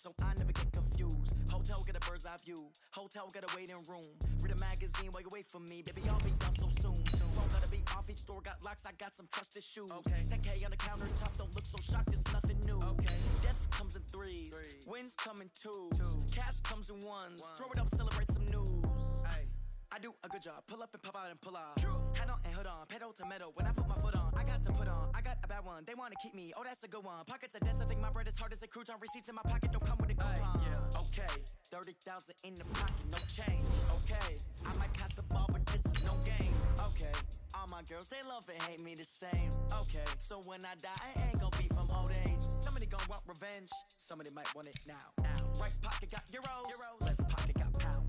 so I never get confused. Hotel get a bird's eye view, hotel get a waiting room. Read a magazine while you wait for me, baby, I'll be done so soon. Phone gotta be off, each store got locks, I got some trusted shoes. Okay. 10K on the countertop, don't look so shocked, it's nothing new. Okay. Death comes in threes, wins come in twos, cash comes in ones. Throw it up, celebrate some news. Ay. I do a good job, pull up and pop out and pull out. Head on and hood on, pedal to metal. When I put my foot on, I got to put on. I got a bad one, they wanna keep me, oh that's a good one. Pockets are dense, I think my bread is hard as a crouton. Receipts in my pocket don't come with a coupon. Okay, 30,000 in the pocket, no change. Okay, I might pass the ball, but this is no game. Okay, all my girls, they love and hate me the same. Okay, so when I die, I ain't gon' be from old age. Somebody gon' want revenge, somebody might want it now. Right pocket got euros, left pocket got pound.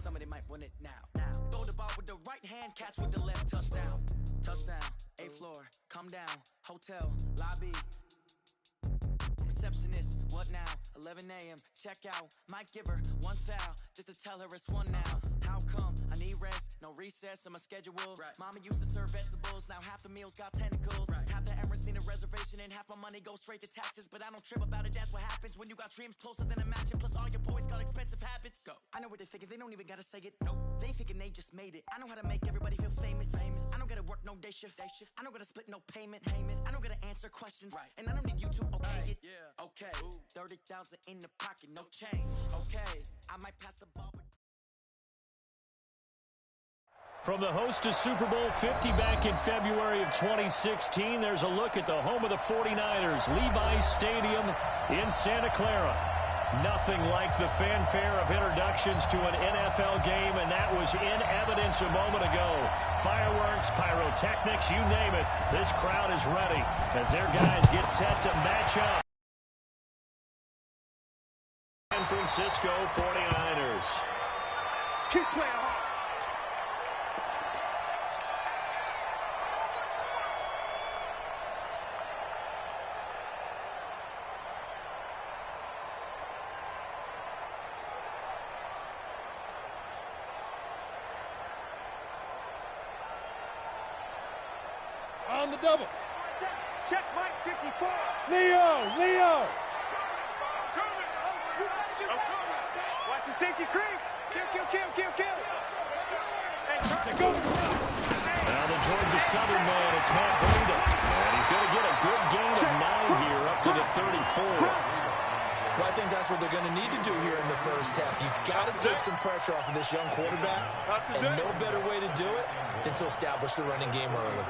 Somebody might win it now. Throw the ball with the right hand, catch with the left. Touchdown, touchdown, 8th floor, come down, hotel, lobby. Receptionist, what now? 11 a.m., check out. Might give her one foul, just to tell her it's one now. How come? I need rest, no recess in my schedule. Right. Mama used to serve vegetables, now half the meals got tentacles. Right. Half the errands need a reservation and half my money goes straight to taxes. But I don't trip about it, that's what happens when you got dreams closer than a match. And plus all your boys got expensive habits. Go. I know what they're thinking, they don't even gotta say it. Nope. They thinking they just made it. I know how to make everybody feel famous. I don't gotta work no day shift. I don't gotta split no payment. I don't gotta answer questions. Right. And I don't need you to okay it. Yeah. Okay. 30,000 in the pocket, no change. Okay. I might pass the ball. From the host to Super Bowl 50 back in February of 2016, there's a look at the home of the 49ers, Levi's Stadium in Santa Clara. Nothing like the fanfare of introductions to an NFL game, and that was in evidence a moment ago. Fireworks, pyrotechnics, you name it. This crowd is ready as their guys get set to match up. San Francisco 49ers. Keep playing hard. On the double. Check Mike 54. Leo. Watch the safety creep. Kill. Hey, go. Now the Georgia Southern man, it's Matt Breida. And he's going to get a good gain of 9 here up to the 34. Well, I think that's what they're going to need to do here in the first half. You've got to take some pressure off of this young quarterback. And no better way to do it than to establish the running game early.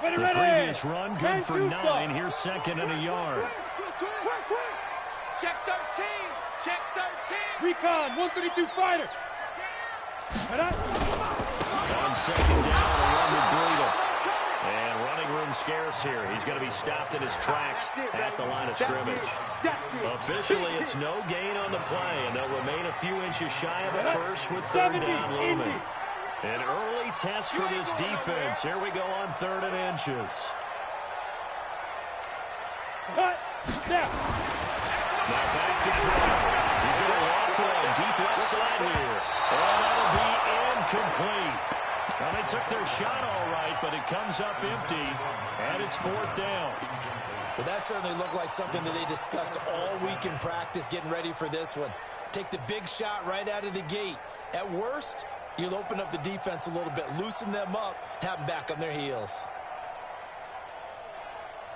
The previous run, good for 9. Here's second and a yard. Check 13. Check 13. Recon, 132 fighter. On second down, a run with Breida. And running room scarce here. He's going to be stopped in his tracks at the line of scrimmage. Officially, it's no gain on the play, and they'll remain a few inches shy of a first with third down looming. An early test for this defense. Here we go on 3rd and inches. Now back to throw. He's going to walk through deep left side here. Oh, that'll be incomplete. Well, they took their shot all right, but it comes up empty, and it's 4th down. Well, that certainly looked like something that they discussed all week in practice getting ready for this one. Take the big shot right out of the gate. At worst, you'll open up the defense a little bit, loosen them up, have them back on their heels.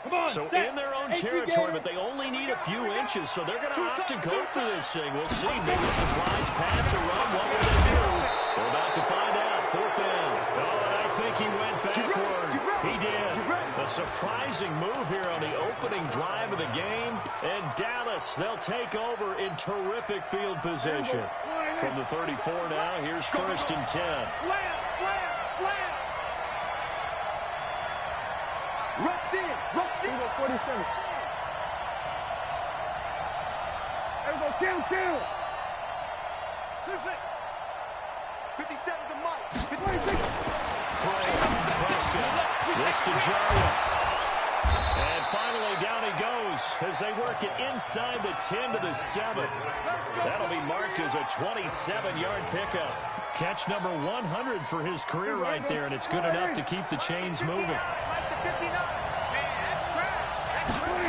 Come on, so in their own territory, but they only need a few inches, so they're going to opt to go for this thing. We'll see. Maybe surprise pass or run. What will they do? We're about to find out. 4th down. Oh, and I think he went backward. He did. A surprising move here on the opening drive of the game. And Dallas, they'll take over in terrific field position. From the 34 now, here's 1st and 10. Slam. Rush in. 47. There we go, kill. 57 to Mike. Prescott. This to Jarrett. And finally, down he goes as they work it inside the 10 to the 7. That'll be marked as a 27-yard pickup. Catch number 100 for his career right there, and it's good enough to keep the chains moving. Like the 59. Man, that's trash. That's trash.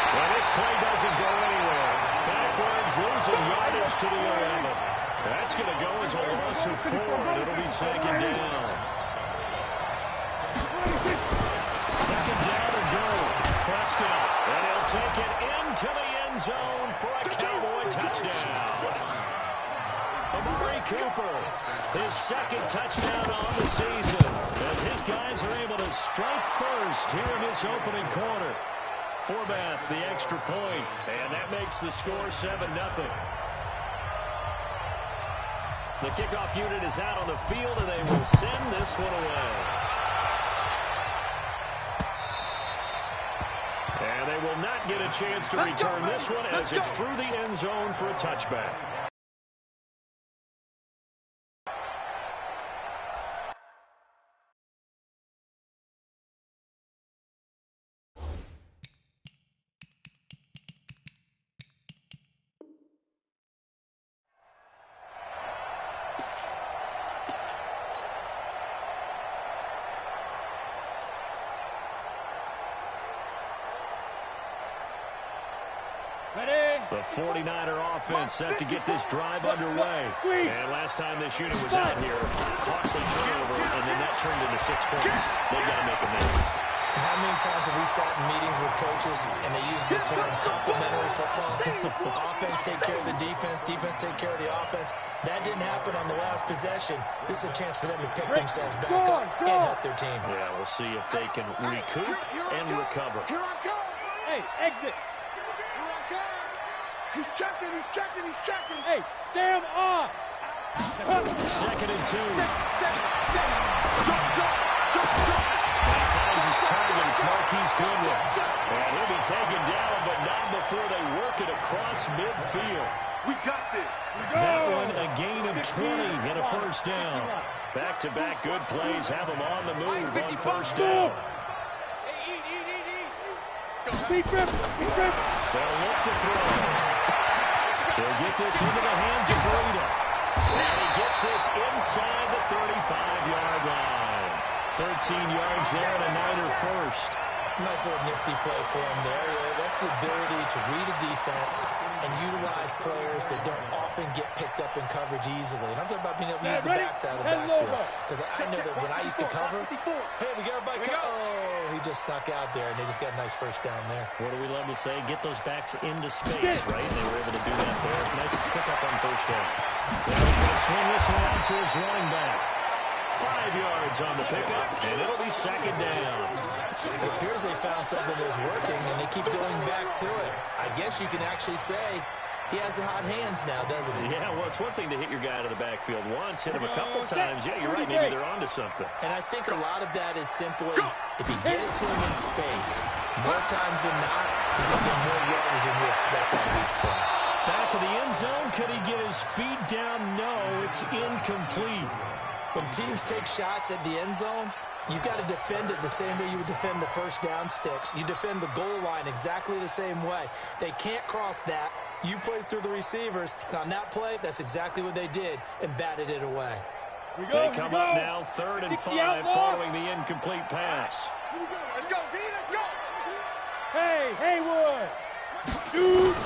Well, this play doesn't go anywhere. Backwards, losing yardage to the 11. That's going to go as a loss of 4, and it'll be second down. Second down and goal. Prescott, and he'll take it into the end zone for a Cowboy touchdown. Amari Cooper, his second touchdown on the season, as his guys are able to strike first here in this opening quarter. Forbath, the extra point, and that makes the score 7-0. The kickoff unit is out on the field, and they will send this one away. And they will not get a chance to return this one as it's through the end zone for a touchback. The 49er offense set to get this drive underway. And last time this unit was out here, costly turnover, and then that turned into 6 points. They've got to make amends. And how many times have we sat in meetings with coaches and they use the term complementary football? Offense take care of the defense, defense take care of the offense. That didn't happen on the last possession. This is a chance for them to pick themselves back up and help their team. Yeah, we'll see if they can recoup and recover. Here I come. Hey, exit. Here I come. He's checking, he's checking, he's checking. Hey, Sam off. Second and 2. Set. Jump. And finds his target. It's Marquise Goodwin. And he'll be taken down, but not before they work it across midfield. We got this. That one, a gain of 20 and a first down. Back-to-back good plays have them on the move on first down. Hey, eat. Let's go. Speed trip. They'll look to throw. They'll get this into the hands of Breida. And he gets this inside the 35-yard line. 13 yards there and a Niner first. Nice little nifty play for him there. That's the ability to read a defense and utilize players that don't often get picked up in coverage easily. And I'm talking about being able to use the backs out of the backfield. Because I know that when I used to cover, hey, we got everybody covered. Oh, he just snuck out there, and they just got a nice first down there. What do we love to say? Get those backs into space, right? And they were able to do that there. Nice pickup on first down. Now he's going to swing this around to his running back. 5 yards on the pickup, and it'll be second down. It appears they found something that's working, and they keep going back to it. I guess you can actually say he has the hot hands now, doesn't he? Yeah, well, it's one thing to hit your guy out of the backfield once, hit him a couple times. Yeah, you're right, maybe they're onto something. And I think a lot of that is simply, if you get it to him in space, more times than not, he's going to get more yardage than you expect out of each play. Back of the end zone, could he get his feet down? No, it's incomplete. When teams take shots at the end zone, you've got to defend it the same way you would defend the first down sticks. You defend the goal line exactly the same way. They can't cross that. You played through the receivers, and on that play, that's exactly what they did, and batted it away. They come up now, 3rd and 5, following the incomplete pass. Let's go, V, let's go. Hey, Haywood. Shoot.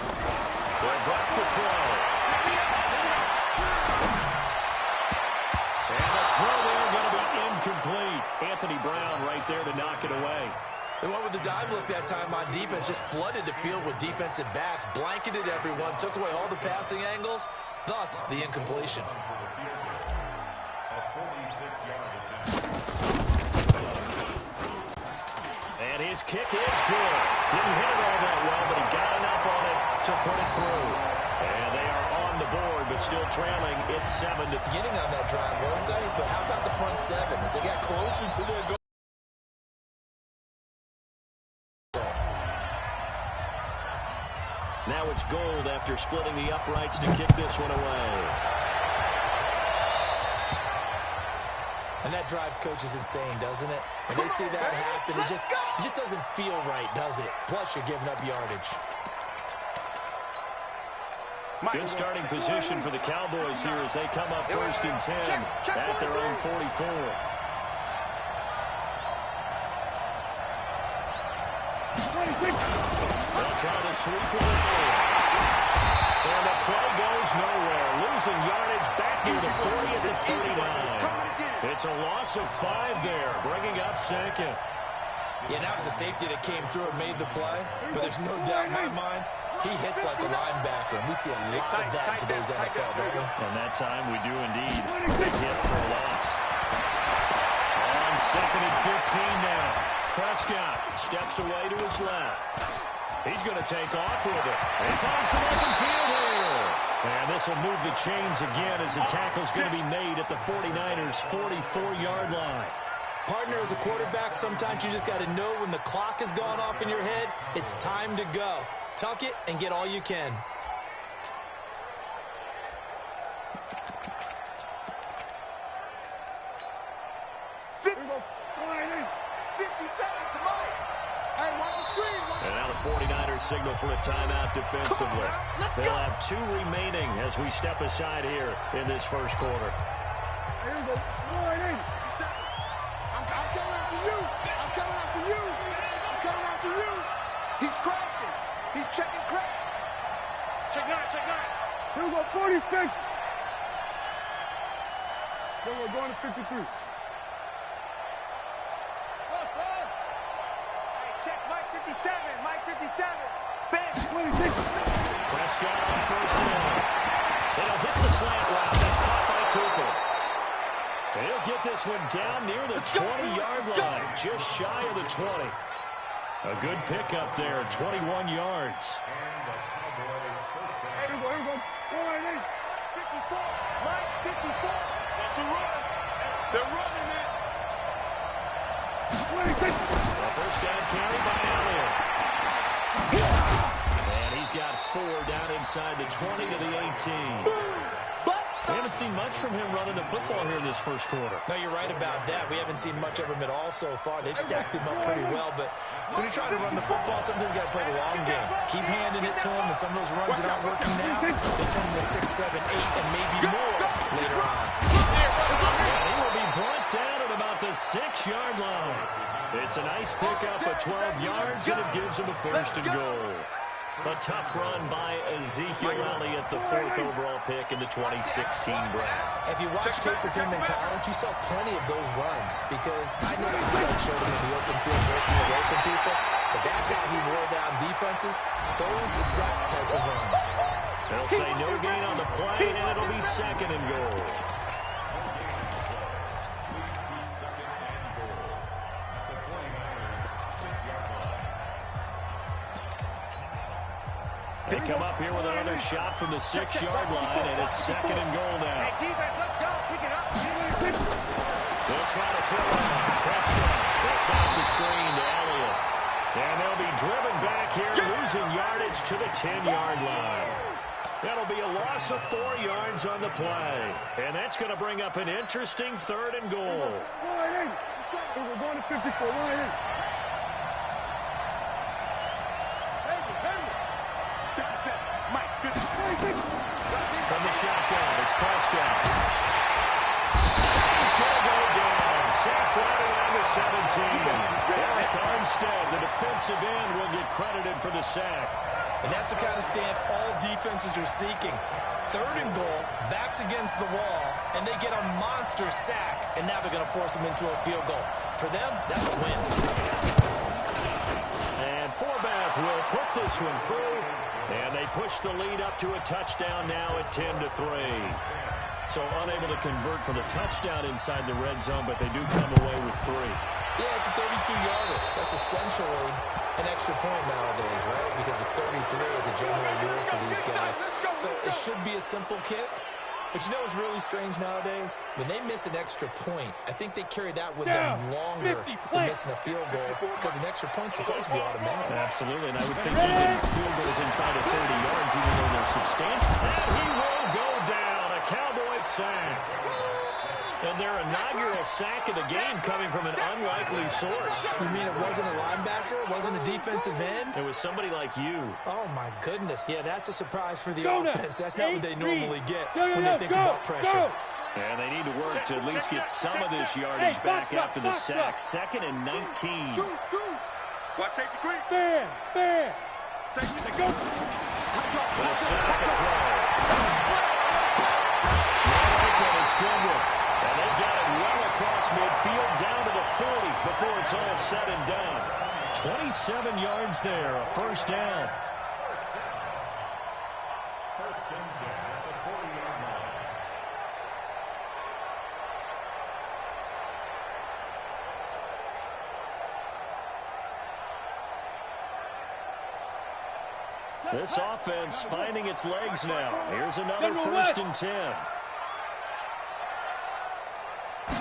They'll drop the throw. And the throw there going to be incomplete. Anthony Brown right there to knock it away. They went with the dive look that time on defense, just flooded the field with defensive backs, blanketed everyone, took away all the passing angles, thus the incompletion. And his kick is good. Didn't hit it all that well, but he got enough on it to put it through. And they are on the board, but still trailing. It's 7 to Getting on that drive, weren't they? But how about the front seven as they got closer to their goal? Now it's Gold after splitting the uprights to kick this one away. And And that drives coaches insane, doesn't it? When they see that happen, it just doesn't feel right, does it? Plus, you're giving up yardage. Good starting position for the Cowboys here as they come up 1st and 10 at their own 44. They'll try to sweep it away. And the play goes nowhere. Losing yardage back near the 40 at the 39. It's a loss of 5 there, bringing up 2nd. Yeah, that was a safety that came through and made the play. But there's no doubt in my mind, he hits like a linebacker. And we see a lot of that in today's NFL, don't we? And that time we do indeed. Big hit for a loss. On 2nd and 15 now. Prescott steps away to his left. He's going to take off with it. He finds some open field here. And this will move the chains again as the tackle's going to be made at the 49ers' 44-yard line. Partner, as a quarterback, sometimes you just got to know when the clock has gone off in your head, it's time to go. Tuck it and get all you can. And now the 49ers signal for a timeout defensively. They'll have 2 remaining as we step aside here in this first quarter. I'm coming after you. I'm coming after you. I'm coming after you. He's crashing. He's checking crash. Check 9, check 9. Here we go, 46. Then we're going to 53. Check Mike 57. Mike 57. Ben. 26. Prescott on 1st down. They'll hit the slant route. That's caught by Cooper. And he'll get this one down near the 20-yard line, just shy of the 20. A good pickup there, 21 yards. Here we go. 4-8. 54. Mike 54. That's a run. They're running it. 26. A first down carry by Elliott. And he's got 4 down inside the 20 to the 18. We haven't seen much from him running the football here in this first quarter. No, you're right about that. We haven't seen much of him at all so far. They've stacked him up pretty well, but when you're trying to run the football, sometimes you got to play the long game. Keep handing it to him, and some of those runs that aren't working now, they turn into 6, 7, 8, and maybe more later on. And he will be brought down at about the 6-yard line. It's a nice pickup of 12 yards, and it gives him a 1st and goal. A tough run by Ezekiel Elliott, the 4th overall pick in the 2016 draft. If you watch tape with him in college, you saw plenty of those runs because I know the highlights showed him in the open field breaking away from people, but that's how he wore down defenses, those exact type of runs. They'll say no gain on the play, and it'll be 2nd and goal. They come up here with another shot from the 6-yard line, and it's 2nd and goal now. Hey, defense, let's go. Pick it up. They'll try to throw it. Prescott. They'll set the screen to Elliott. And they'll be driven back here, losing yardage to the 10-yard line. That'll be a loss of 4 yards on the play. And that's going to bring up an interesting 3rd and goal. 4-8. We're going to 54. 4-8. From the shotgun, it's Prescott. He's going to go down. Sacked right around the 17. Eric Armstead, the defensive end, will get credited for the sack. And that's the kind of stand all defenses are seeking. 3rd and goal, backs against the wall, and they get a monster sack, and now they're going to force them into a field goal. For them, that's a win. And Forbath will put this one through. And they push the lead up to a touchdown now at 10-3. So unable to convert for the touchdown inside the red zone, but they do come away with 3. Yeah, it's a 32-yarder. That's essentially an extra point nowadays, right? Because it's 33 as a general rule for these guys. So it should be a simple kick. But you know what's really strange nowadays? When they miss an extra point, I think they carry that with them longer than missing a field goal because an extra point's supposed to be automatic. Absolutely, and I would think even field goals inside of 30 yards, even though they're substantial. And he will go down. A Cowboy sack. And their inaugural sack of the game coming from an unlikely source. You mean it wasn't a linebacker? It wasn't a defensive end? It was somebody like you. Oh, my goodness. Yeah, that's a surprise for the Go offense. now. That's not what they normally get Go, when they think about pressure. Go. And they need to work to at least get some of this yardage back after the sack. 2nd and 19. Watch safety green. Bam, bam. Safety. Go. They'll set up a throw. It's Goodwin. And they got it well across midfield down to the 40 before it's all said and done. 27 yards there, a first down. First and 10 at the 40-yard line. This offense finding its legs now. Here's another first and 10. A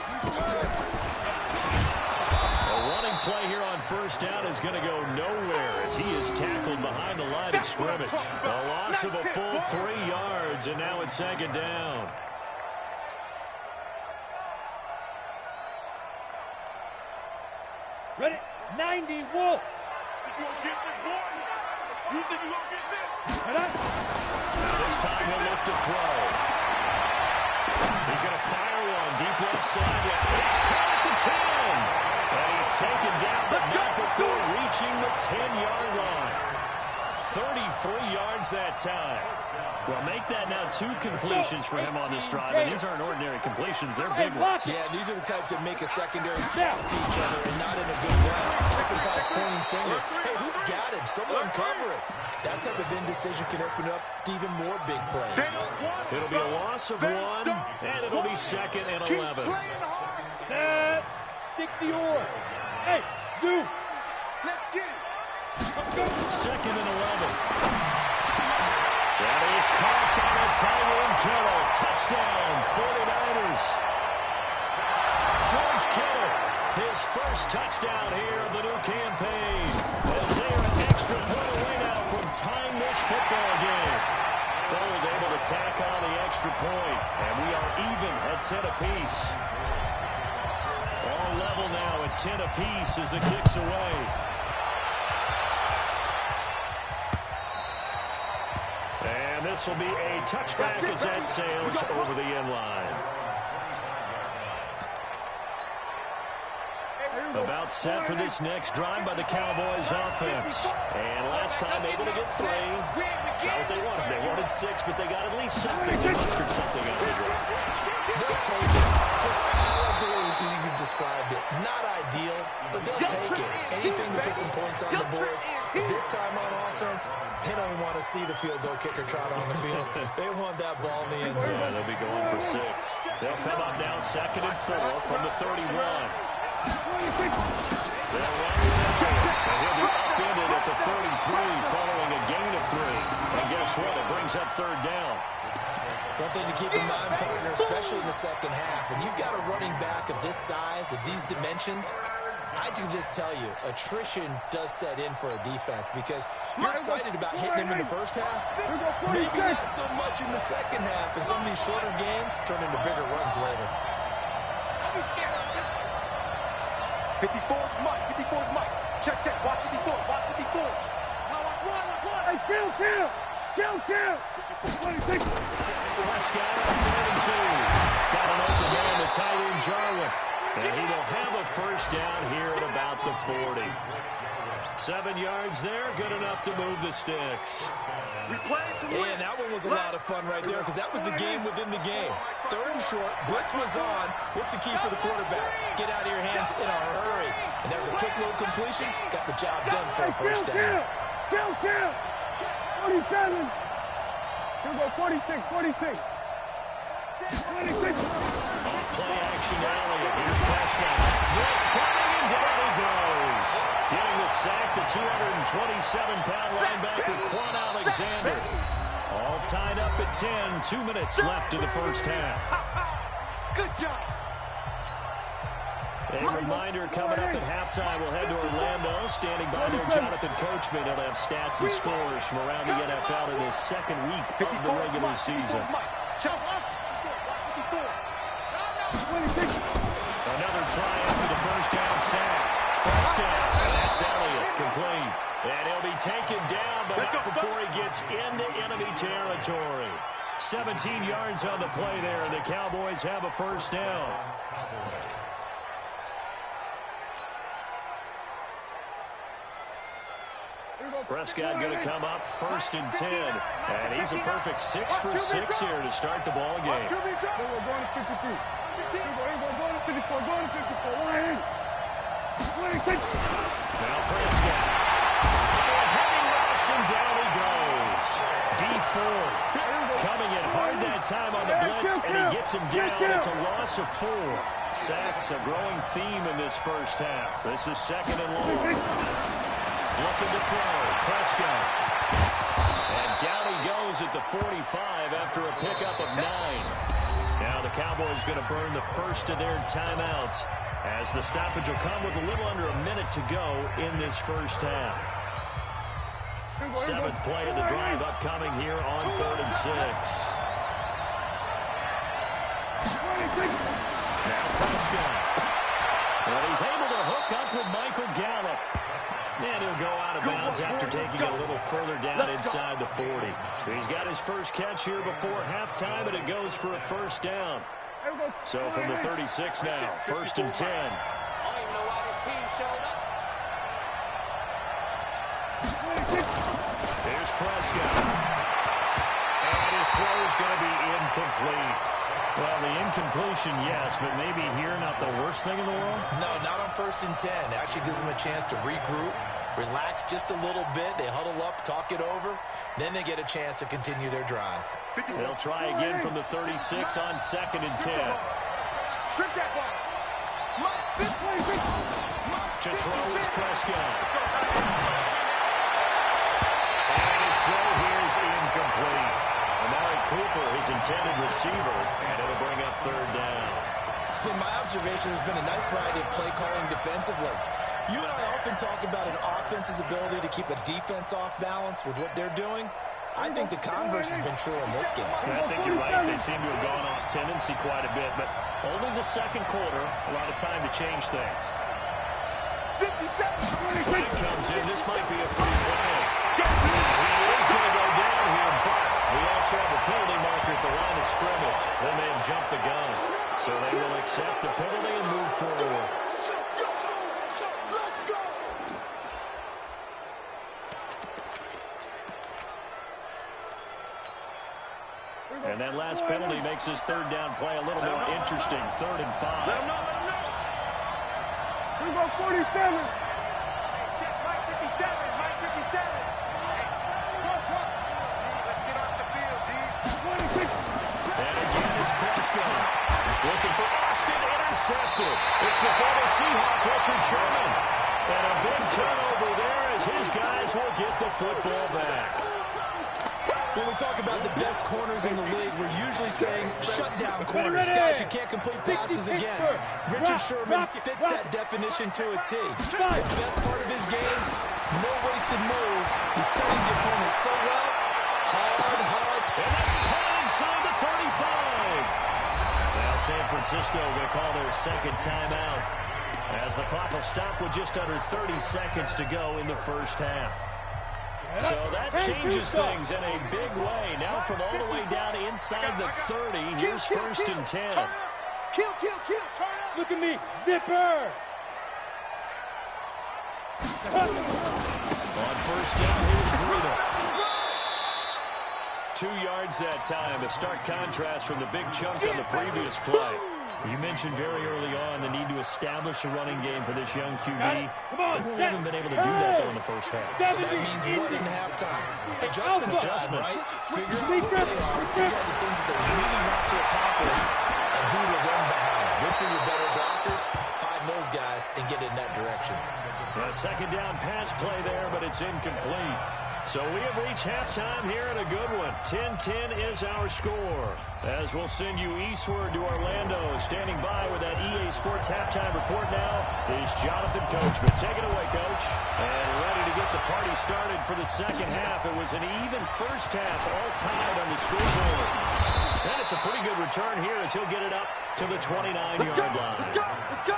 running play here on first down is going to go nowhere as he is tackled behind the line of scrimmage. A loss of a full 3 yards, and now it's 2nd down. Ready? 90 Wolf. You gonna get this one? You think you gonna get this? Now this time he'll look to throw. He's going to fire one deep left sideline. It's caught at the 10. And he's taken down, but not before reaching the 10-yard line. 33 yards that time. Well, make that now 2 completions for him on this drive. And these aren't ordinary completions. They're big ones. Yeah, these are the types that make a secondary talk to each other and not in a good way. Turpentine's pointing fingers. Hey, who's got him? Someone cover it. That type of indecision can open up to even more big plays. It'll be a loss of 1, and it'll be 2nd and 11. Set. 60 or. Hey, Zoo. Let's get it. 2nd and 11. That is caught by a Tyrone Kittle. Touchdown, 49ers. George Kittle, his first touchdown here of the new campaign. As they are an extra point away now from tying this football game. Gold able to tack on the extra point, and we are even at 10 apiece. All level now at 10 apiece as the kick's away. And this will be a touchback as that sails over the end line. About set for this next drive by the Cowboys offense. And last time able to get 3. That's not what they wanted. They wanted 6, but they got at least something. They mustered something out of the drive. They'll take it. Just I like the way you described it. Not ideal, but they'll take it. Anything to put some points on the board. But this time on offense, they don't want to see the field goal kicker trot on the field. They want that ball in the end zone. Yeah, they'll be going for 6. They'll come up now 2nd and 4 from the 31. They'll run with it. And he'll be upended at the 33 following a gain of 3. And guess what? It brings up 3rd down. One thing to keep in mind, partner, especially in the second half, and you've got a running back of this size, of these dimensions, I can just tell you, attrition does set in for a defense because you're excited about hitting him in the first half. Maybe not so much in the second half, and some of these shorter gains turn into bigger runs later. 54's Mike. 54's Mike. Check, check. Watch 54. Watch 54. Watch one. Hey, kill. 26. Prescott on 3 and 2. Got an open man to tight end Jarwin. And he will have a first down here at about the 40. 7 yards there, good enough to move the sticks. And that one was a lot of fun right there because that was the game within the game. 3rd and short, blitz was on. What's the key for the quarterback? Get out of your hands in a hurry. And that was a quick little completion. Got the job done for a first down. Kill. 47. Here we go, 46. 26. Play action Elliott. Here's Prescott. Blitz coming and down he goes. Getting the sack, the 227-pound linebacker, Quan Alexander. All tied up at 10. 2 minutes left in the first half. Good job. A reminder coming up at halftime. We'll head to Orlando. Standing by there, Jonathan Coachman. He'll have stats and scores from around the NFL in this second week of the regular season. Another try after the first down sack. Prescott, that's Elliott, complete. And he'll be taken down, but not before he gets into enemy territory. 17 yards on the play there, and the Cowboys have a first down. Prescott going to come up 1st and 10. And he's a perfect 6 for 6 here to start the ball game. Going to 53. Going to 54. Going to 54. Now Prescott. Heavy rush, and down he goes. D4 coming in hard that time on the blitz, and he gets him down. It's a loss of 4. Sacks a growing theme in this first half. This is 2nd and long. Looking to throw, Prescott. And down he goes at the 45 after a pickup of 9. Now the Cowboys going to burn the first of their timeouts as the stoppage will come with a little under a minute to go in this first half. 7th play of the drive upcoming here on 3rd and 6. Now Prescott. Well, he's able to hook up with Michael Gallup. And he'll go out of bounds after taking it a little further down inside the 40. He's got his first catch here before halftime, and it goes for a first down. So from the 36 now, 1st and 10. I don't even know why this team showed up. Here's Prescott. And his throw is going to be incomplete. Well, the incompletion, yes, but maybe here not the worst thing in the world? No, not on 1st and 10. It actually gives them a chance to regroup, relax just a little bit. They huddle up, talk it over. Then they get a chance to continue their drive. They'll try again from the 36 on 2nd and 10. Strip that ball. To throw is Prescott. And his throw here is incomplete. Amari Cooper, his intended receiver, and it'll bring up 3rd down. It's been my observation. There's been a nice variety of play calling defensively. You and I often talk about an offense's ability to keep a defense off balance with what they're doing. I think the converse has been true in this game. I think you're right. They seem to have gone off tendency quite a bit, but only the 2nd quarter, a lot of time to change things. 57. Flag comes in. This might be a free play. He is going to go down here, but we also have a penalty marker at the line of scrimmage. They may have jumped the gun. So they will accept the penalty and move forward. And that last penalty makes his 3rd down play a little more interesting. 3rd and 5. Let him know, let him know. We go 47. Check Mike 57, Mike 57. Hey, truck. Let's get off the field, D. And again, it's Prescott. Looking for Austin, intercepted. It's the former Seahawk, Richard Sherman. And a big turnover there as his guys will get the football back. When we talk about the best corners in the league, we're usually saying shutdown corners, guys you can't complete passes against. Richard Sherman fits that definition to a T. The best part of his game, no wasted moves. He studies the opponent so well. Hard. And that's caught inside the 35. Now San Francisco going to call their 2nd timeout as the clock will stop with just under 30 seconds to go in the first half. So that changes things in a big way. Now from all the way down inside the 30, here's 1st and 10. Kill, turn up. Look at me, zipper. On 1st down, here's Greenup. 2 yards that time, a stark contrast from the big chunk on the previous play. You mentioned very early on the need to establish a running game for this young QB. They haven't been able to do that, though, in the first half. So that means what in halftime? Adjustment, right? Figure out what they are, figure out the things that they really want to accomplish, and who to run behind. Which are your better blockers? Find those guys and get in that direction. A 2nd down pass play there, but it's incomplete. So we have reached halftime here in a good one. 10-10 is our score. As we'll send you eastward to Orlando. Standing by with that EA Sports halftime report now is Jonathan Coachman. Take it away, Coach. And ready to get the party started for the second half. It was an even first half, all tied on the scoreboard. And it's a pretty good return here as he'll get it up to the 29-yard line. Let's go! Let's go!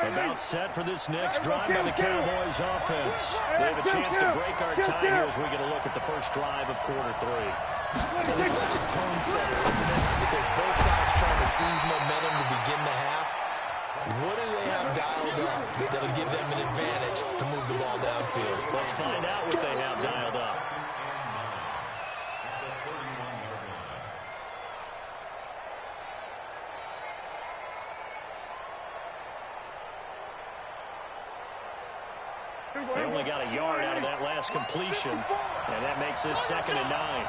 About set for this next drive by the Cowboys offense. They have a chance to break our tie here as we get a look at the first drive of quarter 3. It is such a tone setter, isn't it? Because both sides trying to seize momentum to begin the half. What do they have dialed up that'll give them an advantage to move the ball downfield? Let's find out what they have dialed up. They only got a yard out of that last completion, and that makes this 2nd and 9.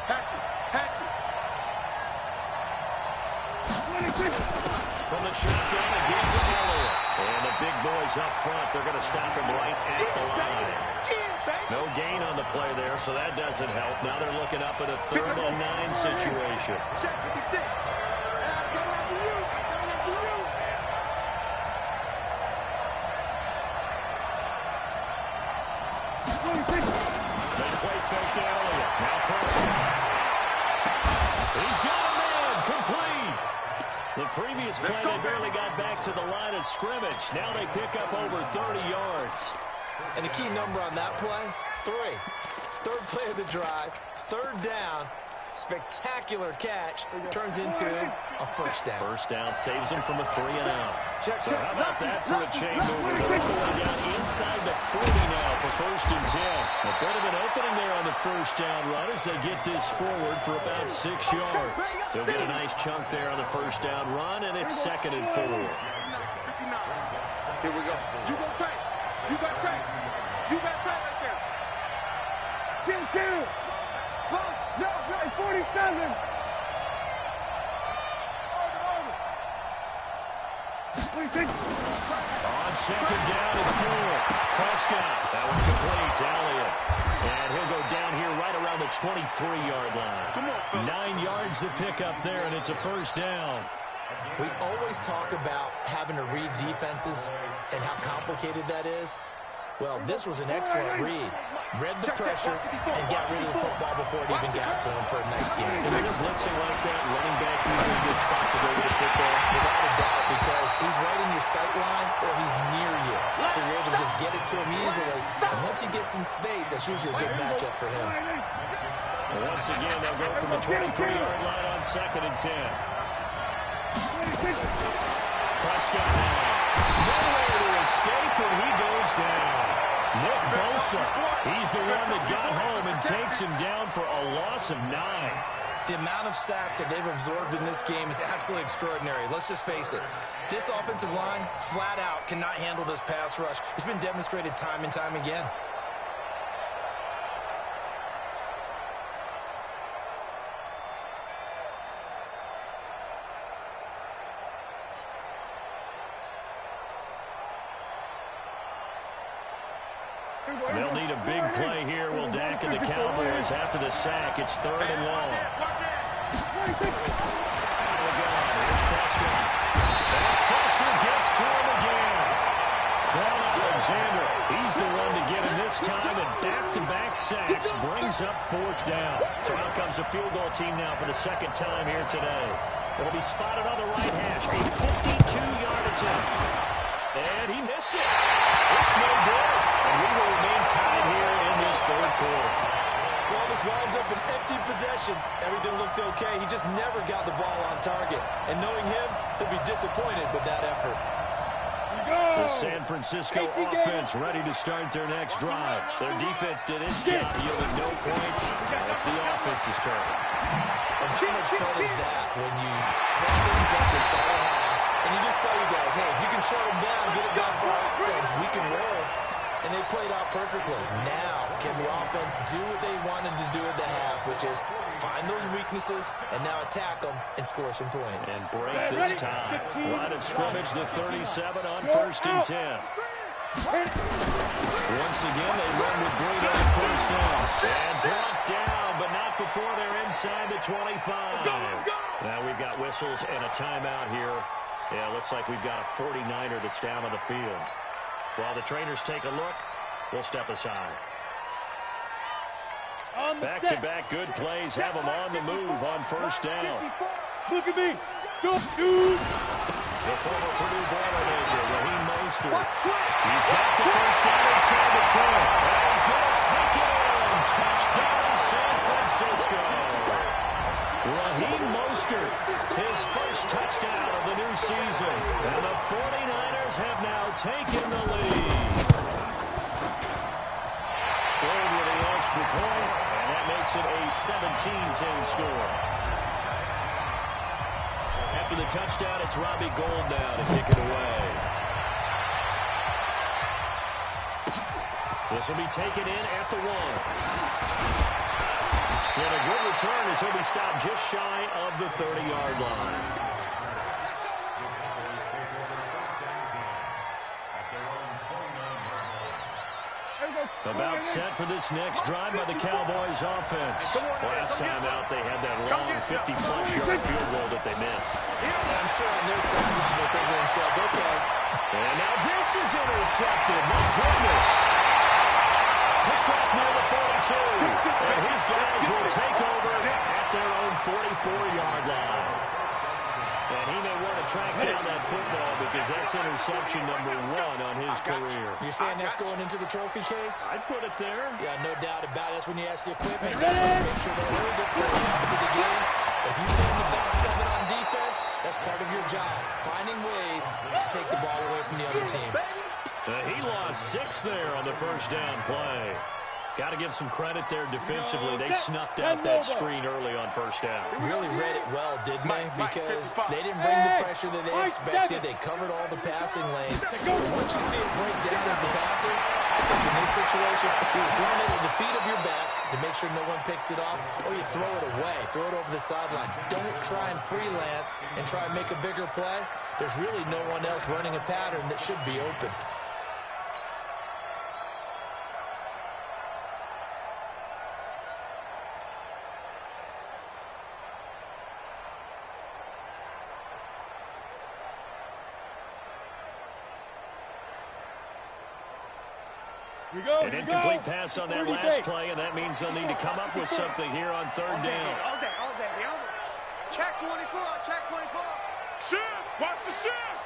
From the shotgun again to Elliott. And the big boys up front, they're going to stop him right at the line. No gain on the play there, so that doesn't help. Now they're looking up at a 3rd and 9 situation. They play fake to Elliott. Now pressure. He's got a man. Complete. The previous play, they barely got back to the line of scrimmage. Now they pick up over 30 yards. And the key number on that play, 3. 3rd play of the drive, 3rd down. Spectacular catch turns into a first down. First down saves him from a 3-and-out. So how about that for a chain mover? They're going down inside the 40 now for 1st and 10. A bit of an opening there on the first down run as they get this forward for about 6 yards. They'll get a nice chunk there on the first down run, and it's 2nd and 4. Here we go. You go tight. You got tight. You got tight right there. 10-2. No, 47. On 2nd down and 4. Prescott. That one complete to Elliott. And he'll go down here right around the 23-yard line. 9 yards to pick up there, and it's a first down. We always talk about having to read defenses and how complicated that is. Well, this was an excellent read. Read the pressure and got rid of the football before it even got to him for a nice game. And when you're blitzing like that, running back usually a good spot to go with the football. Without a doubt, because he's right in your sight line or he's near you. So you're able to just get it to him easily. And once he gets in space, that's usually a good matchup for him. And once again, they'll go from the 23-yard line on 2nd and 10. Prescott now. Nowhere to escape, and he goes down. Nick Bosa, he's the one that got home and takes him down for a loss of 9. The amount of sacks that they've absorbed in this game is absolutely extraordinary. Let's just face it. This offensive line, flat out, cannot handle this pass rush. It's been demonstrated time and time again. They'll need a big play here. Will Dak and the Cowboys after the sack. It's 3rd and long. Here's Prescott. That pressure gets to him again. Quan Alexander, he's the one to get him this time, and back-to-back sacks brings up 4th down. So out comes a field goal team now for the 2nd time here today. It'll be spotted on the right hash. A 52-yard attempt. And he missed it. It's no good. And we will remain tied here in this 3rd quarter. Well, this winds up an empty possession. Everything looked okay. He just never got the ball on target. And knowing him, he'll be disappointed with that effort. The San Francisco offense ready to start their next drive. Their defense did its job, yielding no points. It's the offense's turn. And how much fun is that when you set things up to start a half, and you just tell you guys, hey, if you can shut them down, get it done for our offense, we can roll. and they played out perfectly. Now, can the offense do what they wanted to do at the half, which is find those weaknesses and now attack them and score some points. And break this time. Line of scrimmage, the 37 on 1st and 10. Once again, they run with Breida on 1st down. And brought down, but not before they're inside the 25. Now we've got whistles and a timeout here. Yeah, looks like we've got a 49er that's down on the field. While the trainers take a look, we'll step aside. Back-to-back good plays have them on the move on 1st down. Look at me. Don't shoot. The former Purdue Boilermaker, Raheem Mostert. He's got the 1st down inside the 10. And he's going to take it in. Touchdown, San Francisco. Raheem Mostert, his first touchdown of the new season. And the 49ers have now taken the lead. Gold with the extra point, and that makes it a 17-10 score. After the touchdown, it's Robbie Gould now to kick it away. This will be taken in at the 1. And a good return as he'll be stopped just shy of the 30-yard line. About set for this next drive by the Cowboys offense. Last time out, they had that long 50-plus yard field goal that they missed. I'm sure on their sideline they're thinking to themselves, okay. And now this is intercepted. My goodness. Picked off near the 42. And his guys will take over at their own 44-yard line. And he may want to track down that football because that's interception number 1 on his career. You're saying that's going into the trophy case? I'd put it there. Yeah, no doubt about it. That's when you ask the equipment guys to make sure they hold it for you after the game. If you put in the back 7 on defense, that's part of your job, finding ways to take the ball away from the other team. He lost 6 there on the 1st down play. Got to give some credit there defensively. They snuffed out that screen early on 1st down. Really read it well, didn't they? Because they didn't bring the pressure that they expected. They covered all the passing lanes. So once you see it break down as the passer, I think in this situation, you're throwing it at the feet of your back to make sure no one picks it off, or you throw it away, throw it over the sideline. Don't try and freelance and try and make a bigger play. There's really no one else running a pattern that should be open. An incomplete pass on that last play, and that means they'll need to come up with something here on 3rd down. All day. Check 24, check 24. Shift, watch the shift.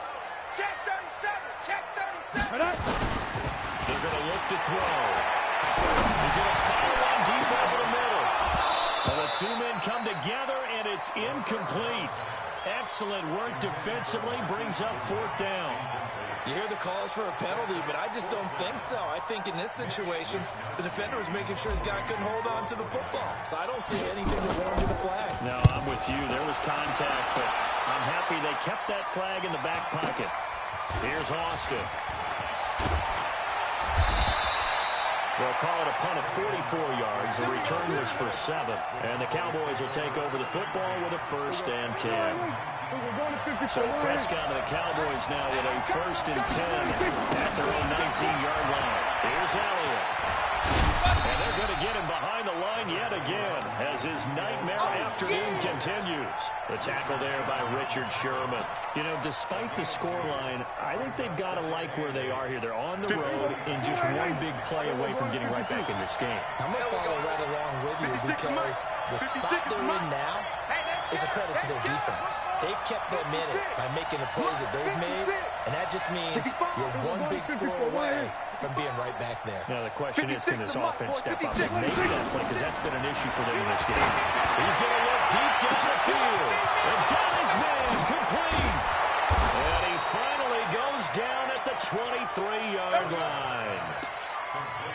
Check 37, check 37. They're going to look to throw. He's going to fire one deep over the middle. And the 2 men come together, and it's incomplete. Excellent work defensively, brings up 4th down. You hear the calls for a penalty, but I just don't think so. I think in this situation, the defender was making sure his guy couldn't hold on to the football. So I don't see anything to warrant a flag. No, I'm with you. There was contact, but I'm happy they kept that flag in the back pocket. Here's Austin. They'll call it a punt of 44 yards. The return was for 7. And the Cowboys will take over the football with a 1st and 10. So Prescott and the Cowboys now with a 1st and 10 at their own 19-yard line. Here's Elliott. And they're going to get him behind the line yet again as his nightmare afternoon continues. The tackle there by Richard Sherman. You know, despite the scoreline, I think they've got to like where they are here. They're on the road and just one big play away from getting right back in this game. I'm going to follow right along with you because the spot they're in now is a credit to their defense. They've kept them in it by making the plays that they've made, and that just means you're one big score away from being right back there. Now the question is, can this offense step up and make that play? Because that's been an issue for them in this game. He's going to look deep down the field. And got his man complete. And he finally goes down at the 23-yard line.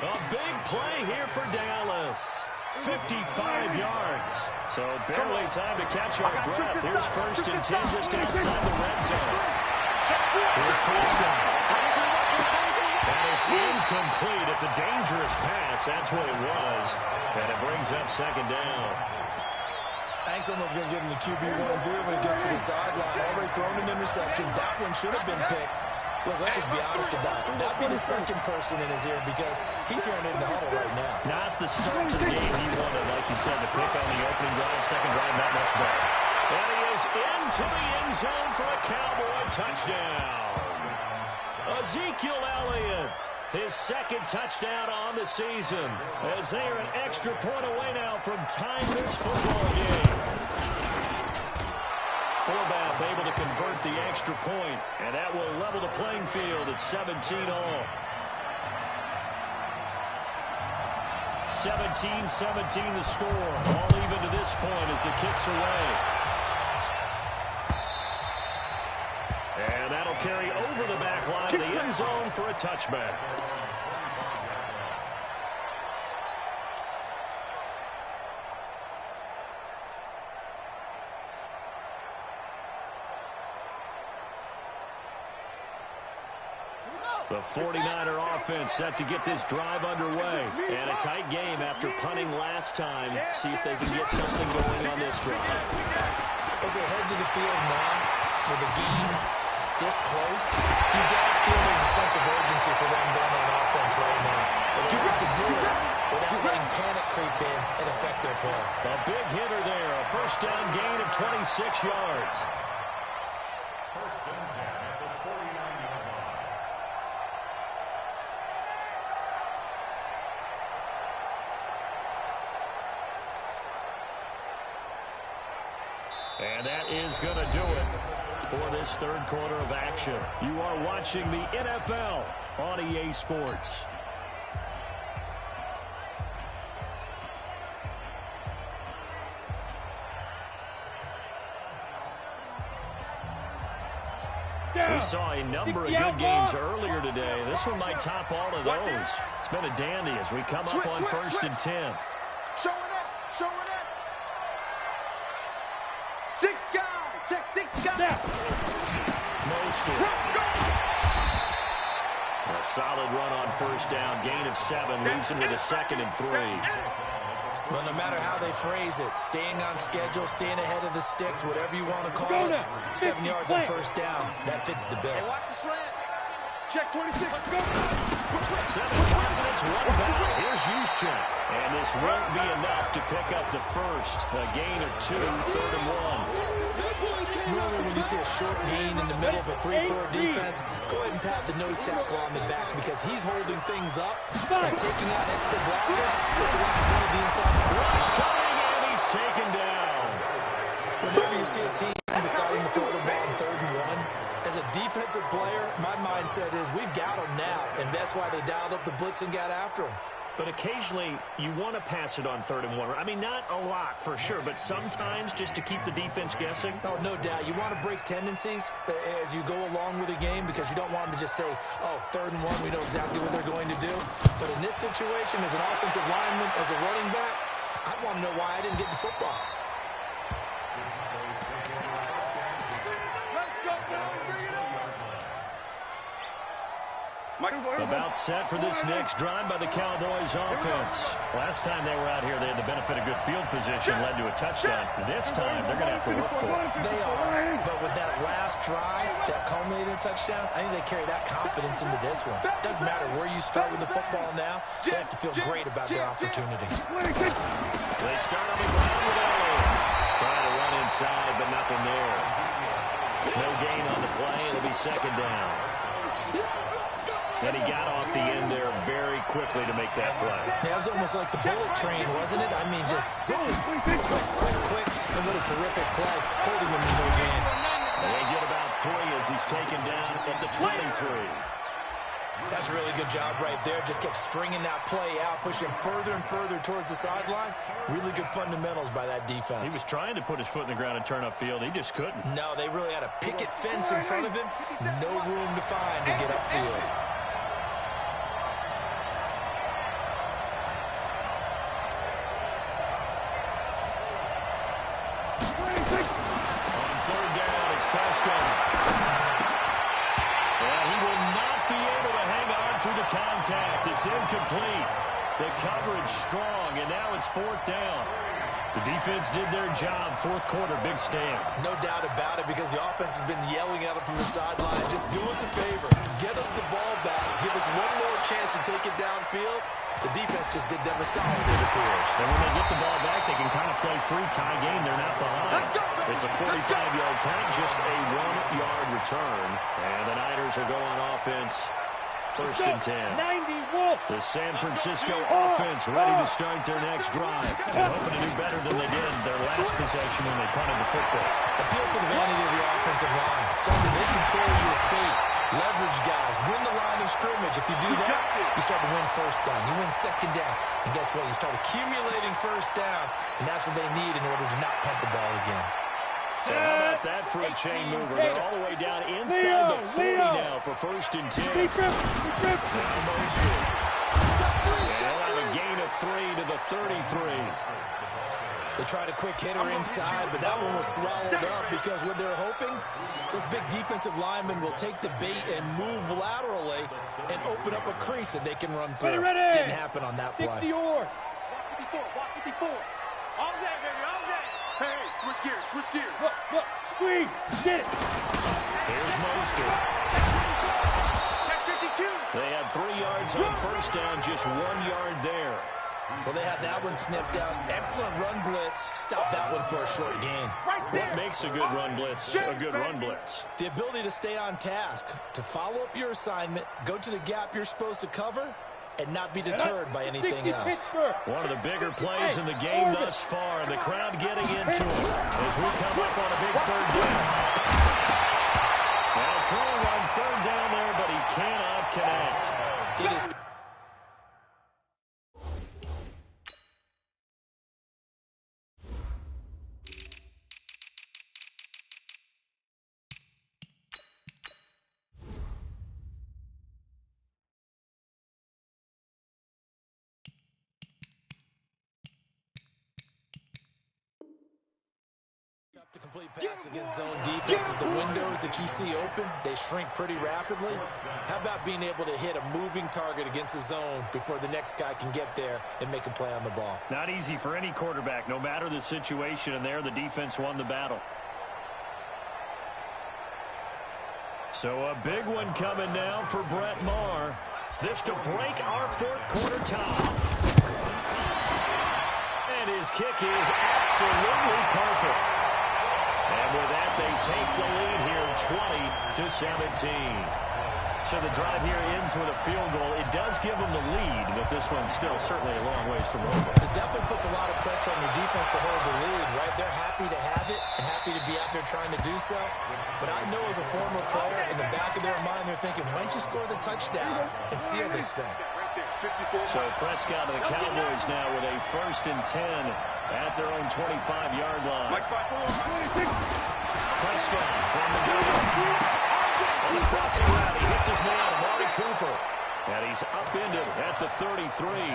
A big play here for Dallas. 55 yards. So barely time to catch our breath. Here's 1st and 10 just outside the red zone. Here's Prescott. And it's It's incomplete. It's a dangerous pass. That's what it was. And it brings up second down. I think someone's going to get into QB1-0 when it gets to the sideline. Already thrown an interception. That one should have been picked. Look, let's just be honest about it. That'd be the second person in his ear because he's hearing it in the huddle right now. Not the start to the game he wanted, like you said, to pick on the opening drive, second drive, not much better. And he is into the end zone for a Cowboy touchdown. Ezekiel Elliott, his second touchdown on the season, as they are an extra point away now from tying this football game. Forbath able to convert the extra point, and that will level the playing field at 17 all. 17-17 the score. All even to this point as it kicks away. And that'll carry over the back line to the end zone for a touchback. The 49er offense set to get this drive underway. And a tight game after punting last time. See if they can get something going on this drive. As they head to the field now, with the game this close, you've got to feel there's a sense of urgency for them going on offense right now. But they have to do it without letting panic creep in and affect their play. A big hitter there. A first down gain of 26 yards. First and 10 at the 49-yard line. And that is going to do it for this third quarter of action. You are watching the NFL on EA Sports. We saw a number of good games earlier today. This one might top all of those. It's been a dandy as we come up on first and 10. Showing it. Six guys. Check six guys. Mostert. A solid run on first down. Gain of 7. Leaves him with a second and 3. Well, no matter how they phrase it, staying on schedule, staying ahead of the sticks, whatever you want to call it, 7 yards on first down, that fits the bill. Hey, watch the slant. Check 26. Let's go. 7 consonants, 1 vowel. Here's Juszczyk. And this won't be enough to pick up the first. A gain of 2, third and 1. Normally when you see a short gain in the middle of a 3-4 defense, go ahead and pat the nose tackle on the back because he's holding things up and taking out extra blockers, which will have the inside. Rush coming, and he's taken down. Whenever you see a team deciding to throw the ball on 3rd and 1, as a defensive player, my mindset is we've got them now, and that's why they dialed up the blitz and got after them. But occasionally, you want to pass it on 3rd and 1. I mean, not a lot for sure, but sometimes just to keep the defense guessing. Oh, no doubt. You want to break tendencies as you go along with the game because you don't want them to just say, oh, 3rd and 1, we know exactly what they're going to do. But in this situation, as an offensive lineman, as a running back, I want to know why I didn't get the football. About set for this next drive by the Cowboys offense. Last time they were out here, they had the benefit of good field position, led to a touchdown. This time, they're going to have to work for it. They are, but with that last drive that culminated in a touchdown, I think they carry that confidence into this one. Doesn't matter where you start with the football now, they have to feel great about their opportunity. They start on the ground with Elliott. Trying to run inside, but nothing there. No gain on the play. It'll be second down. And he got off the end there very quickly to make that play. Yeah, it was almost like the bullet train, wasn't it? I mean, just zoom, quick, and what a terrific play, holding him in no gain. And they get about 3 as he's taken down at the 23. That's a really good job right there. Just kept stringing that play out, pushing further and further towards the sideline. Really good fundamentals by that defense. He was trying to put his foot in the ground and turn upfield. He just couldn't. No, they really had a picket fence in front of him. No room to find to get upfield. contact. It's incomplete. The coverage strong, and now it's 4th down. The defense did their job. 4th quarter, big stand. No doubt about it, because the offense has been yelling at them from the sideline. Just do us a favor. Get us the ball back. Give us one more chance to take it downfield. The defense just did them a solid, it appears. And when they get the ball back, they can kind of play free tie game. They're not behind. It's a 45-yard punt, just a 1-yard return. And the Niners are going offense. 1st and 10. The San Francisco offense ready to start their next drive. And hoping to do better than they did their last possession when they punted the football. Appeal to the vanity of the offensive line. Tell them they control your fate. Leverage guys. Win the line of scrimmage. If you do that, you start to win 1st down. You win 2nd down. And guess what? You start accumulating 1st downs. And that's what they need in order to not punt the ball again. So how about that for a chain mover? They're all the way down inside the 40 now for 1st and 10. Now Mosley. And he'll have a gain of 3 to the 33. They tried a quick hitter inside, but that one was swallowed up because what they're hoping, those big defensive linemen will take the bait and move laterally and open up a crease that they can run through. Didn't happen on that play. 60 or. Walk 54. All day, baby, all day. Hey, switch gears, switch gears. Look, squeeze, get it. Here's Mostert. Check 52. They had 3 yards on 1st down, just 1 yard there. Well, they had that one sniffed out. Excellent run blitz. Stop that one for a short gain. What makes a good run blitz a good run blitz? The ability to stay on task, to follow up your assignment, go to the gap you're supposed to cover, and not be deterred by anything else. One of the bigger plays in the game thus far, and the crowd getting into it as we come up on a big 3rd down. Now throwing on 3rd down there, but he cannot connect. It is. To complete pass against zone defenses, the windows that you see open, they shrink pretty rapidly. How about being able to hit a moving target against a zone before the next guy can get there and make a play on the ball? Not easy for any quarterback, no matter the situation, and there the defense won the battle. So a big one coming now for Brett Maher. This to break our 4th quarter tie. And his kick is absolutely perfect. And with that, they take the lead here 20-17. So the drive here ends with a field goal. It does give them the lead, but this one's still certainly a long ways from over. It definitely puts a lot of pressure on your defense to hold the lead, right? They're happy to have it and happy to be out there trying to do so. But I know as a former player, in the back of their mind, they're thinking, why don't you score the touchdown and seal this thing? So Prescott of the Cowboys now with a 1st and 10 at their own 25-yard line. Prescott from the gun. On the crossing route, he hits his man, Amari Cooper. And he's upended at the 33,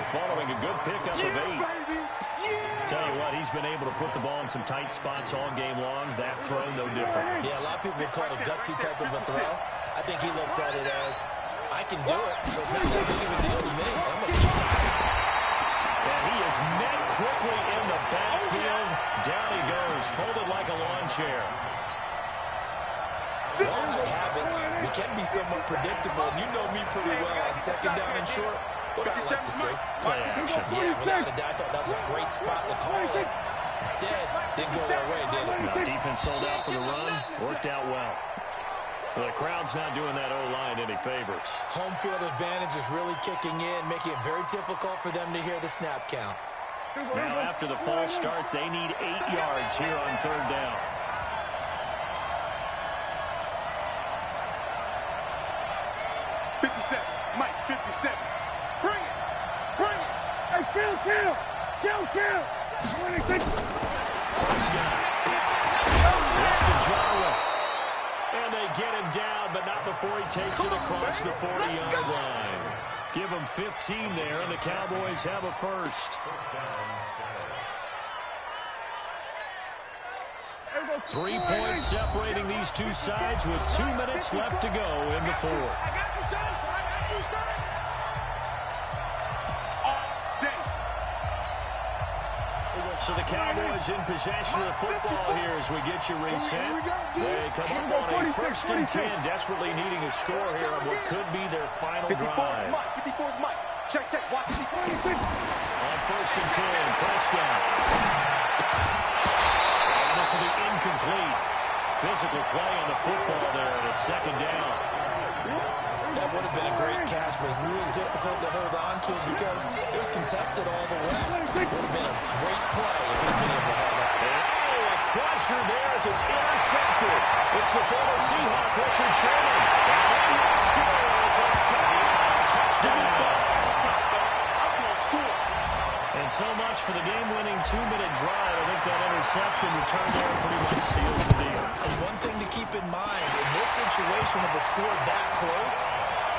following a good pickup of 8. Tell you what, he's been able to put the ball in some tight spots all game long. That throw, no different. Yeah, a lot of people would call it a gutsy type of a throw. I think he looks at it as, I can do it, so it's not that big of a deal to me. I'm going to keep fighting. And he is met quickly in the backfield. Down he goes, folded like a lawn chair. Long habits, we can be somewhat predictable, and you know me pretty well on 2nd down and short. What I like to see. Play action. Yeah, without a doubt, I thought that was a great spot to call it. Instead, didn't go their way, did it? No, defense sold out for the run. Worked out well. Well, the crowd's not doing that O-line any favors. Home field advantage is really kicking in, making it very difficult for them to hear the snap count. Now, after the false start, they need 8 yards here on 3rd down. Mike, 57. Bring it! Bring it! Hey, kill! Prescott. It's to Jarwin. And they get him down, but not before he takes it across the 40-yard line. Give him 15 there, and the Cowboys have a 1st. 3 points separating these two sides with 2 minutes left to go in the 4th. So the Cowboys in possession of the football here as we get you reset. They come up on a 1st and 10, desperately needing a score here on what could be their final drive. 54's Mike. Check, watch. On 1st and 10, Prescott. And this will be incomplete. Physical play on the football there, and it's 2nd down. That would have been a great catch, but it's real difficult to hold on to because it was contested all the way. It would have been a great play if he'd been able to hold that. Oh, a crusher there as it's intercepted. It's the former Seahawk, Richard Sherman. And he will score. It's a 30-yard touchdown. And so much for the game-winning 2-minute drive. I think that interception return there pretty much seals the deal. And one thing to keep in mind, in this situation with the score that close,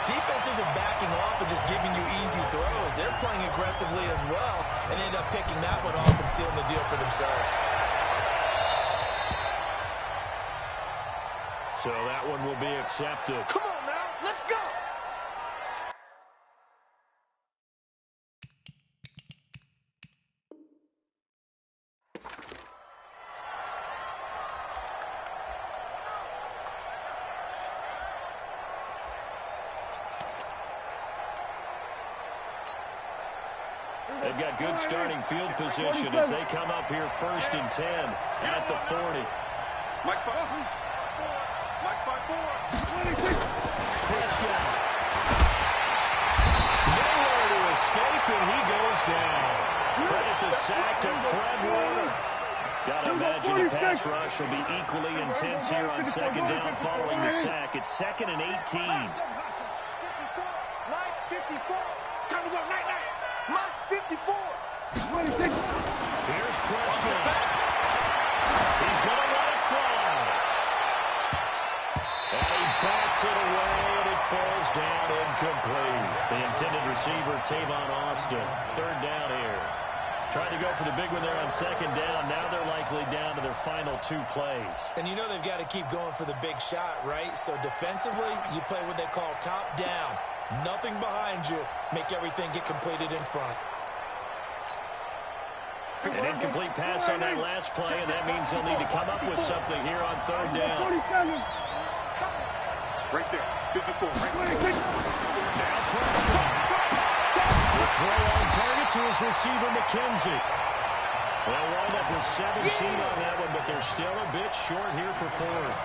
defense isn't backing off and just giving you easy throws. They're playing aggressively as well and end up picking that one off and sealing the deal for themselves. So that one will be accepted. Come on now, let's go. They've got good starting field position as they come up here 1st and 10 at the 40. Mike 5-4. Prescott. Nowhere to escape, and he goes down. Credit the sack to Fred Warner. Gotta imagine the pass rush will be equally intense here on 2nd down following the sack. It's 2nd and 18. Mike 54. Time to go, night. Mike 54. Here's Prescott. He's going to let it fly. And he bats it away, and it falls down incomplete. The intended receiver, Tavon Austin. 3rd down here. Tried to go for the big one there on 2nd down. Now they're likely down to their final 2 plays. And you know they've got to keep going for the big shot, right? So defensively, you play what they call top down. Nothing behind you. Make everything get completed in front. An incomplete pass on that last play, and that means they'll need to come up with something here on 3rd down. Right there, 54. Right there. Now Prescott. The throw on target to his receiver, McKenzie. They'll wind up with 17 on that one, but they're still a bit short here for 4th.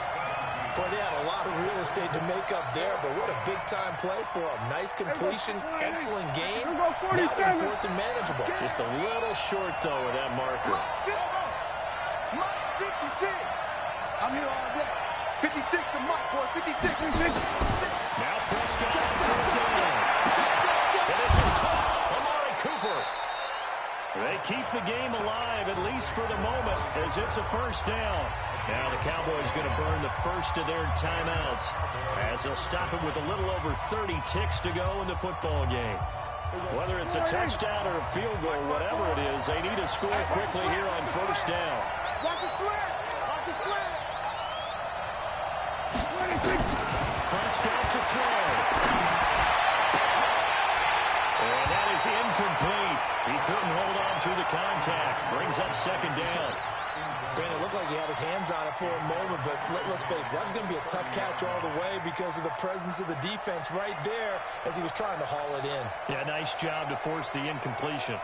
Boy, they had a lot of real estate to make up there, but what a big-time play for them. Nice completion, excellent game. Now they're 4th and manageable. Just a little short, though, with that marker. Mike 56. I'm here all day. 56 to Mike, boy. 56. Now Prescott on 4th down. And this is caught. Amari Cooper. They keep the game alive, at least for the moment, as it's a 1st down. Now the Cowboys going to burn the first of their timeouts as they'll stop it with a little over 30 ticks to go in the football game. Whether it's a touchdown or a field goal, whatever it is, they need to score quickly here on 1st down. Watch his flag. Watch his flag. Prescott to throw. And that is incomplete. He couldn't hold on to the contact. Brings up 2nd down. Granted, it looked like he had his hands on it for a moment, but let's face it, that was going to be a tough catch all the way because of the presence of the defense right there as he was trying to haul it in. Yeah, nice job to force the incompletion.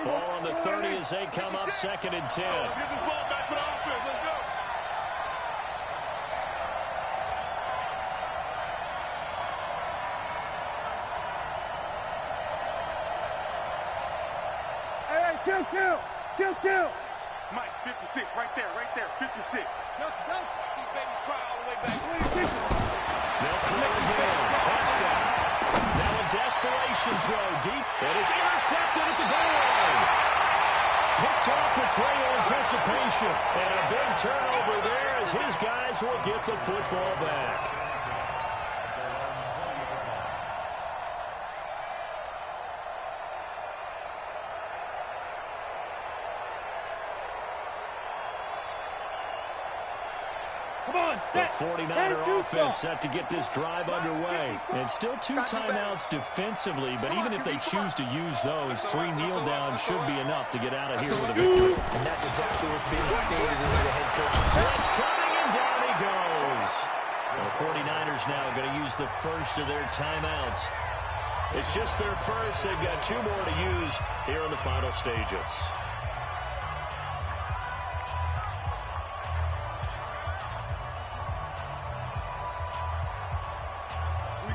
Ball on the 30 as they come up 2nd and 10. Let's get this ball back for the offense. Let's go. Kill. Mike 56, right there, 56. These babies cry all the way back. They'll throw again. Prescott. Now a desperation throw deep. It is intercepted at the goal line. Picked off with great anticipation. And a big turnover there as his guys will get the football back. Come The 49er offense set to get this drive underway. And still 2 timeouts defensively, but even if they choose to use those, 3 kneel downs should be enough to get out of here with a victory. And that's exactly what's being stated into the head coach. Blitz coming, and down he goes. The 49ers now going to use the first of their timeouts. It's just their first. They've got 2 more to use here in the final stages.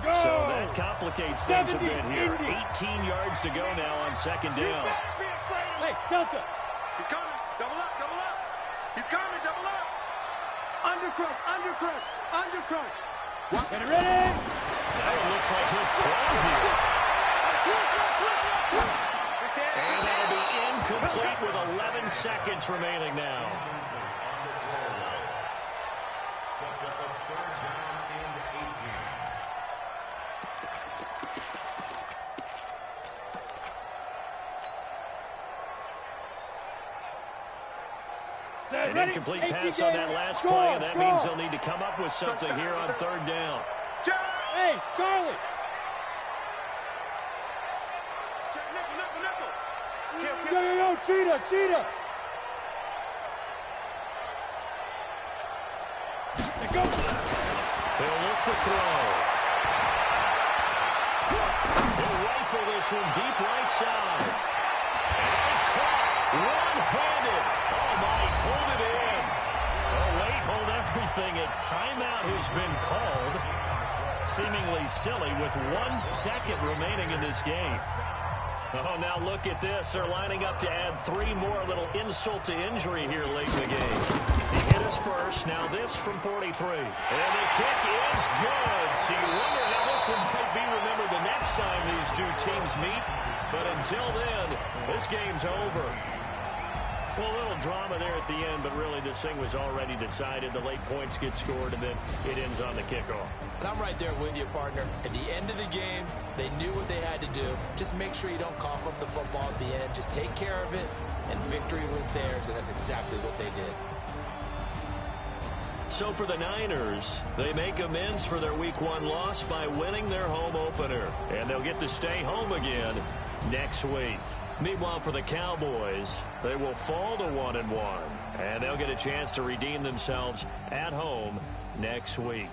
So that complicates things a bit here. 18 yards to go now on second down. Hey, Delta. He's coming. Double up, double up. He's coming, double up. Undercrush, undercrush, undercrush. Get it ready. Now it looks like he'll throw here. And that'll be incomplete with 11 seconds remaining now. An incomplete pass on that last play, and that means they'll need to come up with something here on third down. Hey, Charlie. Yo, cheetah. Go. He'll look to throw. He'll rifle this one deep right side. And that is caught one-handed. Oh, my, pulled it in. Oh, wait, hold everything. A timeout has been called. Seemingly silly with 1 second remaining in this game. Oh, now look at this. They're lining up to add 3 more, a little insult to injury here late in the game. He hit us first. Now this from 43. And the kick is good. So you wonder how this one might be remembered the next time these 2 teams meet. But until then, this game's over. Well, a little drama there at the end, but really this thing was already decided. The late points get scored, and then it ends on the kickoff. And I'm right there with you, partner. At the end of the game, they knew what they had to do. Just make sure you don't cough up the football at the end. Just take care of it, and victory was theirs, and that's exactly what they did. So for the Niners, they make amends for their Week 1 loss by winning their home opener. And they'll get to stay home again next week. Meanwhile, for the Cowboys, they will fall to 1-1. And they'll get a chance to redeem themselves at home next week.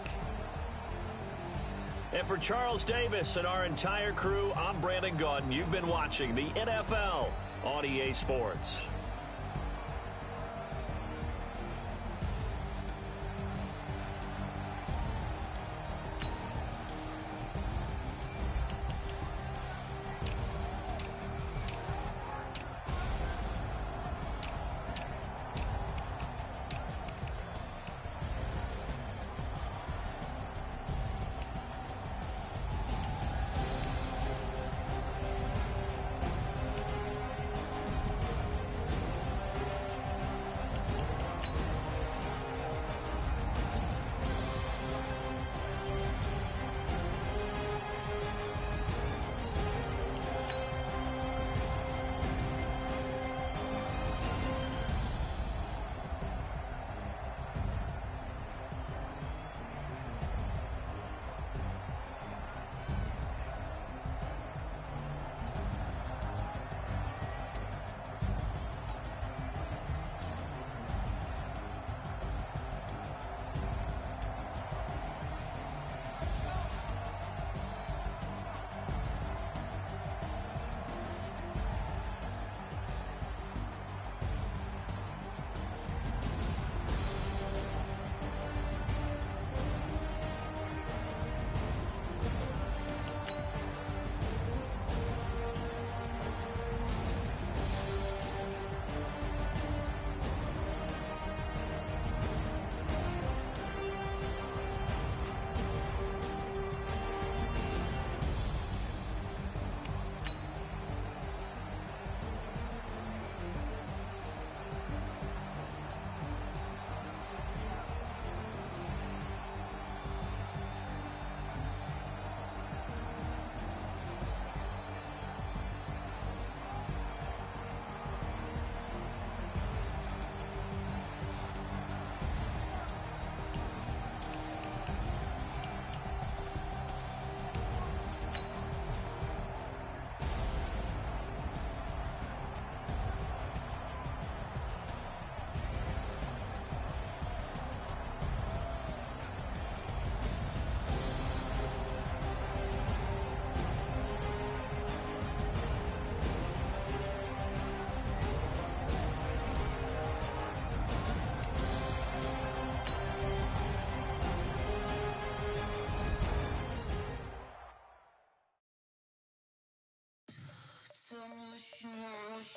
And for Charles Davis and our entire crew, I'm Brandon Gaudin. You've been watching the NFL on EA Sports.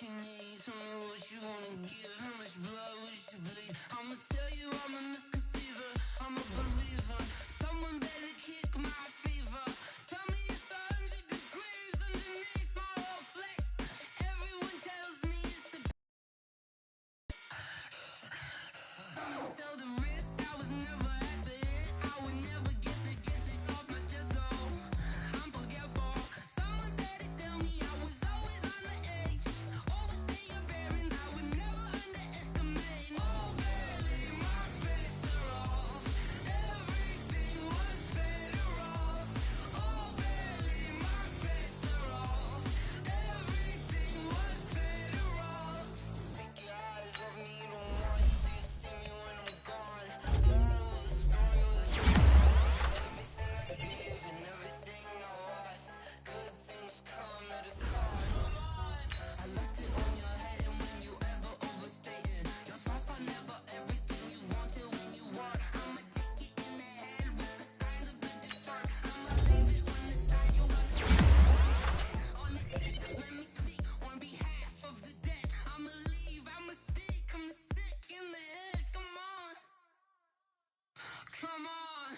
you need, tell me what you wanna give. How much blood would you bleed? I'ma tell you I'm a misconceiver, I'm a believer. Someone better kick my fever. Tell me it's 100 degrees underneath my whole flesh. Everyone tells me it's a tell the risk, I was never at the end. I would never get this off my chest, though. I'm forgetful. Someone better tell me I was always on the edge. Overstay your bearings, I would never underestimate. Oh, barely, my bets are off. Everything was better off. Oh, barely, my bets are off. Everything was better off. Take your eyes off me, don't want to see me when I'm gone. Moral of the story was everything I gave and everything I lost. Good things come at a cost. I left it on your head, and when you ever overstay it, your thoughts are never everything you want till when you want. I'ma take it in the head with the signs of the depart. I'ma leave it when it's time you want to on the seat. Let me speak on behalf of the dead. I'ma leave, I'ma speak, I'm sick in the head. Come on, come on.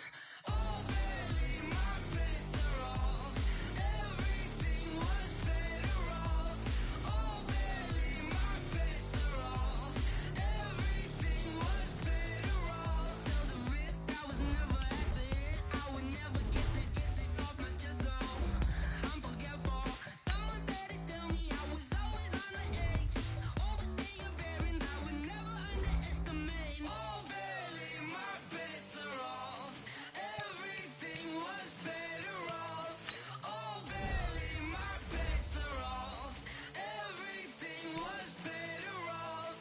Oh, barely, my bets are off. Everything was better off. Oh, barely, my bets are off. Everything was better off. Tell the risk, I was never at the end. I would never get this off my chest, though. I'm forgetful. Someone better tell me I was always on the edge. Overstay your bearings, I would never underestimate. Oh, barely, my bets are off. Everything was better off. Oh, barely, my bets are off. Everything was better off.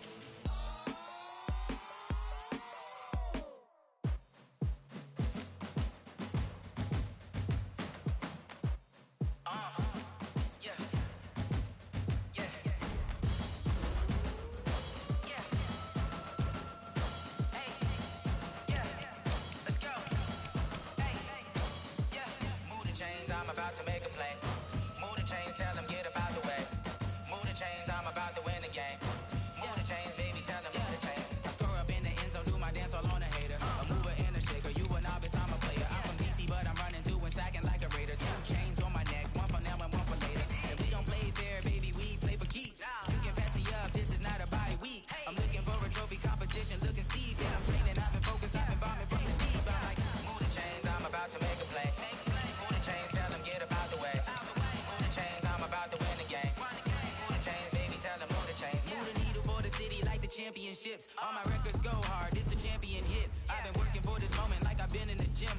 Yeah. Yeah. Yeah. Hey. Yeah. Let's go. Hey. Yeah. Move the chains, I'm about to make a play. Move the chains, tell them get about the way. Move the chains, I'm about to win the game. Move the chains, baby, tell them move the chains. I score up in the end zone, do my dance all on a hater. A mover and a shaker, you a novice, I'm a player. I'm from DC, but I'm running through and sacking like a raider. 2 chains on my neck, one for now and one for later. And we don't play fair, baby, we play for keeps. You can pass me up, this is not a bye week. I'm looking for a trophy competition, looking steep. And I'm training, I've been focused, I've been bombing from the deep. I'm like, move the chains, I'm about to make a play. Move the chains, tell them get about the way. Move the chains, I'm about to win the game. Move the chains, baby, tell them move the chains. Move the needle for the city like the championships. All my records go hard, this a champion hit. I've been working for this moment like I've been in the gym.